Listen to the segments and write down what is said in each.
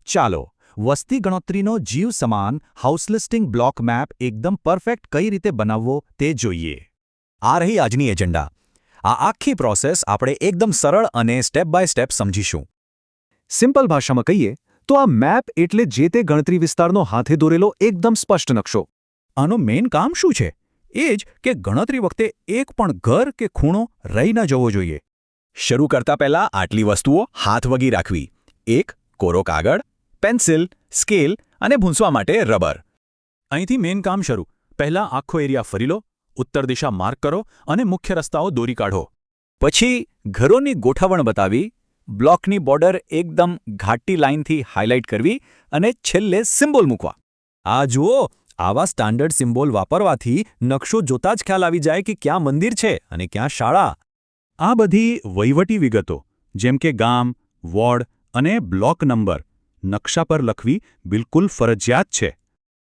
ચાલો વસ્તી ગણતરીનો જીવ સમાન હાઉસ લિસ્ટિંગ બ્લોક મેપ એકદમ પરફેક્ટ કઈ રીતે બનાવવો તે જોઈએ. આ રહી આજની એજન્ડા. આ આખી પ્રોસેસ આપણે એકદમ સરળ અને સ્ટેપ બાય સ્ટેપ સમજીશું. સિમ્પલ ભાષામાં કહીએ તો આ મેપ એટલે જે તે ગણતરી વિસ્તારનો હાથે દોરેલો એકદમ સ્પષ્ટ નકશો. આનું મેઇન કામ શું છે? એ જ કે ગણતરી વખતે એક પણ ઘર કે ખૂણો રહી ન જવો જોઈએ. શરૂ કરતા પહેલા આટલી વસ્તુઓ હાથવગી રાખવી. 1. કોરો કાગળ, પેન્સિલ, સ્કેલ અને ભૂંસવા માટે રબર. અહીંથી મેઇન કામ શરૂ. પહેલા આખો એરિયા ફરી લો, ઉત્તર દિશા માર્ક કરો અને મુખ્ય રસ્તાઓ દોરી કાઢો. પછી ઘરોની ગોઠવણ બતાવી, બ્લોકની બોર્ડર એકદમ ઘાટી લાઇનથી હાઇલાઇટ કરવી અને છેલ્લે સિમ્બોલ મૂકવા. આ જુઓ, આવા સ્ટાન્ડર્ડ સિમ્બોલ વાપરવાથી નકશો જોતા જ ખ્યાલ આવી જાય કે ક્યાં મંદિર છે અને ક્યાં શાળા. આ બધી વહીવટી વિગતો જેમ કે ગામ, વોર્ડ અને બ્લોક નંબર નકશા પર લખવી બિલકુલ ફરજિયાત છે.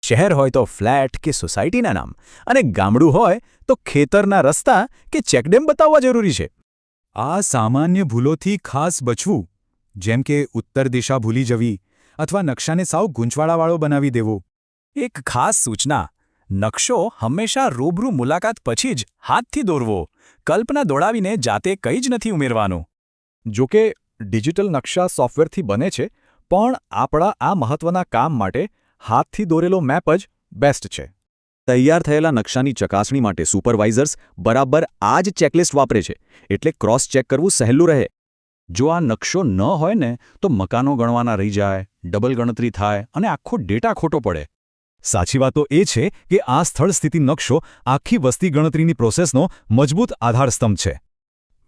શહેર હોય તો ફ્લેટ કે સોસાયટીના નામ અને ગામડું હોય તો ખેતરના રસ્તા કે ચેકડેમ બતાવવા જરૂરી છે. આ સામાન્ય ભૂલોથી ખાસ બચવું, જેમ કે ઉત્તર દિશા ભૂલી જવી અથવા નકશાને સાવ ગૂંચવાડાવાળો બનાવી દેવો. એક ખાસ સૂચના: નકશો હંમેશા રૂબરૂ મુલાકાત પછી જ હાથથી દોરવો. કલ્પના દોડાવીને જાતે કંઈ જ નથી ઉમેરવાનું. જો કે ડિજિટલ નકશા સોફ્ટવેરથી બને છે, પણ આપણા આ મહત્વના કામ માટે હાથથી દોરેલો મેપ જ બેસ્ટ છે. તૈયાર થયેલા નકશાની ચકાસણી માટે સુપરવાઇઝર્સ બરાબર આ જ ચેકલિસ્ટ વાપરે છે, એટલે ક્રોસ ચેક કરવું સહેલું રહે. જો આ નકશો ન હોય ને તો મકાનો ગણવાના રહી જાય, ડબલ ગણતરી થાય અને આખો ડેટા ખોટો પડે. સાચી વાત તો એ છે કે આ સ્થળ સ્થિતિ નકશો આખી વસ્તી ગણતરીની પ્રોસેસનો મજબૂત આધારસ્તંભ છે.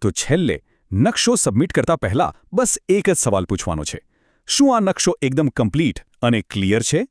તો છેલ્લે નકશો સબમિટ કરતા પહેલા બસ એક જ સવાલ પૂછવાનો છે: શું આ નકશો એકદમ કમ્પ્લીટ અને ક્લિયર છે?